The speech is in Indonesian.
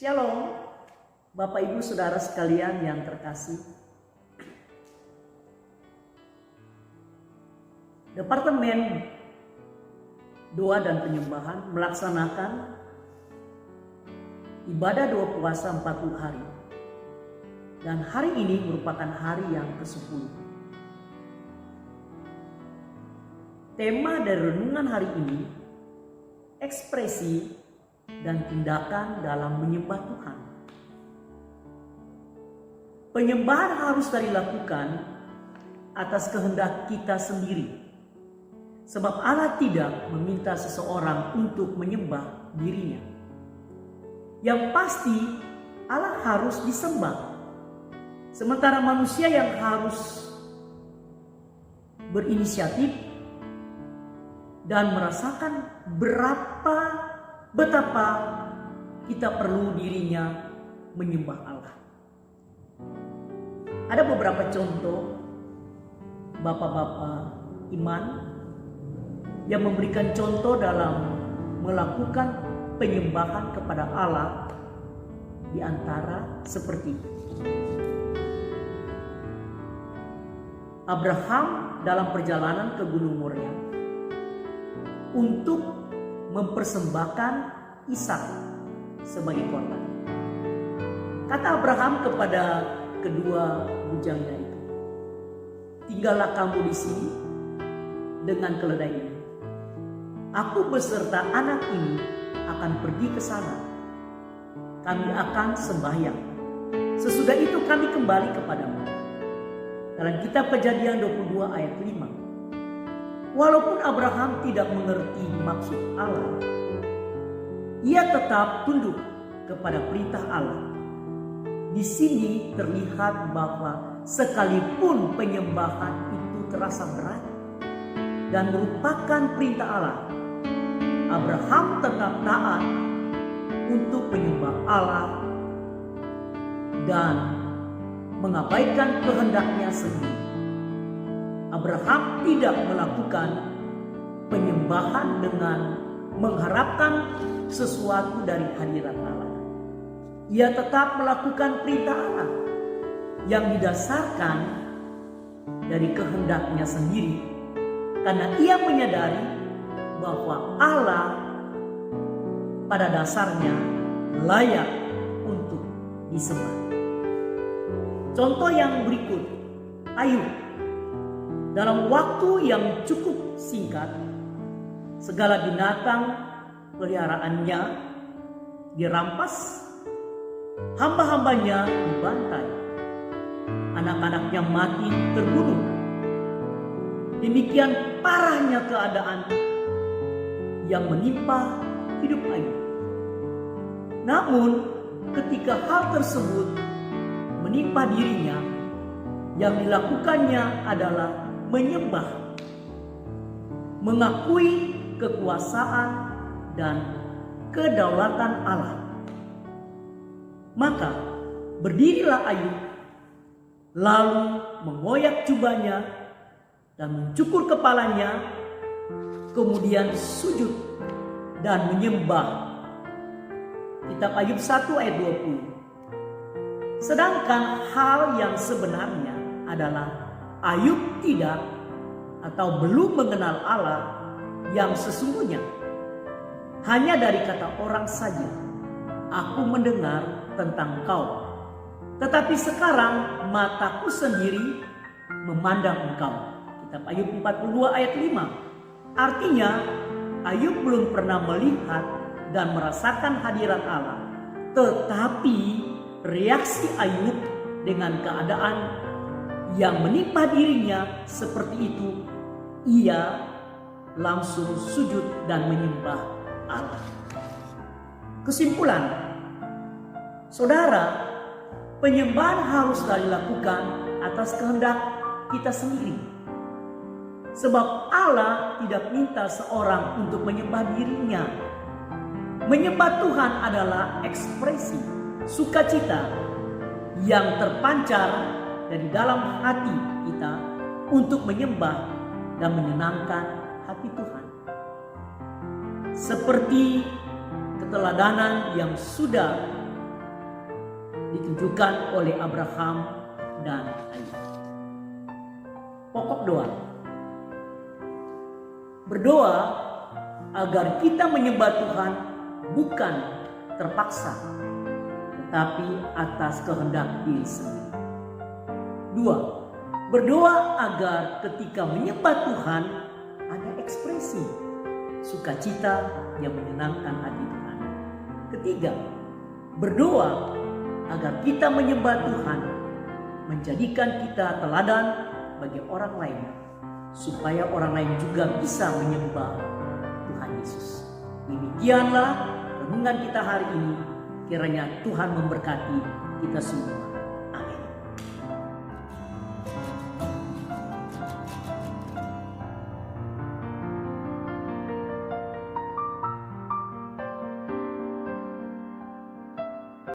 Shalom, Bapak Ibu Saudara sekalian yang terkasih. Departemen Doa dan Penyembahan melaksanakan ibadah doa puasa 40 hari. Dan hari ini merupakan hari yang ke-10. Tema dari renungan hari ini, ekspresi dan tindakan dalam menyembah Tuhan. Penyembahan harus dilakukan atas kehendak kita sendiri. Sebab Allah tidak meminta seseorang untuk menyembah dirinya. Yang pasti Allah harus disembah. Sementara manusia yang harus berinisiatif dan merasakan betapa kita perlu dirinya menyembah Allah. Ada beberapa contoh bapak-bapak iman yang memberikan contoh dalam melakukan penyembahan kepada Allah, di antara seperti Abraham dalam perjalanan ke Gunung Moria untuk mempersembahkan Ishak sebagai korban. Kata Abraham kepada kedua bujangnya itu, "Tinggallah kamu di sini dengan keledai ini. Aku beserta anak ini akan pergi ke sana. Kami akan sembahyang. Sesudah itu kami kembali kepadamu." Dalam kitab Kejadian 22 ayat 5. Walaupun Abraham tidak mengerti maksud Allah, ia tetap tunduk kepada perintah Allah. Di sini terlihat bahwa sekalipun penyembahan itu terasa berat dan merupakan perintah Allah, Abraham tetap taat untuk menyembah Allah dan mengabaikan kehendaknya sendiri. Abraham tidak melakukan penyembahan dengan mengharapkan sesuatu dari hadirat Allah. Ia tetap melakukan perintah Allah yang didasarkan dari kehendaknya sendiri, karena ia menyadari bahwa Allah pada dasarnya layak untuk disembah. Contoh yang berikut, Ayub. Dalam waktu yang cukup singkat, segala binatang peliharaannya dirampas, hamba-hambanya dibantai, anak-anaknya mati terbunuh. Demikian parahnya keadaan yang menimpa hidup Ayub. Namun ketika hal tersebut menimpa dirinya, yang dilakukannya adalah menyembah, mengakui kekuasaan dan kedaulatan Allah. Maka berdirilah Ayub, lalu mengoyak jubahnya dan mencukur kepalanya, kemudian sujud dan menyembah. Kitab Ayub 1 ayat 20. Sedangkan hal yang sebenarnya adalah Ayub tidak atau belum mengenal Allah yang sesungguhnya. Hanya dari kata orang saja, "Aku mendengar tentang Engkau, tetapi sekarang mataku sendiri memandang Engkau." Kitab Ayub 42 ayat 5. Artinya Ayub belum pernah melihat dan merasakan hadirat Allah, tetapi reaksi Ayub dengan keadaan yang menimpa dirinya seperti itu, ia langsung sujud dan menyembah Allah. Kesimpulan, saudara, penyembahan harus dilakukan atas kehendak kita sendiri. Sebab Allah tidak minta seorang untuk menyembah dirinya. Menyembah Tuhan adalah ekspresi sukacita yang terpancar dari dalam hati kita untuk menyembah dan menyenangkan hati Tuhan. Seperti keteladanan yang sudah ditunjukkan oleh Abraham dan Ayub. Pokok doa. Berdoa agar kita menyembah Tuhan bukan terpaksa, tetapi atas kehendak diri sendiri. 2. Berdoa agar ketika menyembah Tuhan ada ekspresi sukacita yang menyenangkan hati Tuhan. 3. Berdoa agar kita menyembah Tuhan menjadikan kita teladan bagi orang lain, supaya orang lain juga bisa menyembah Tuhan Yesus. Demikianlah renungan kita hari ini. Kiranya Tuhan memberkati kita semua.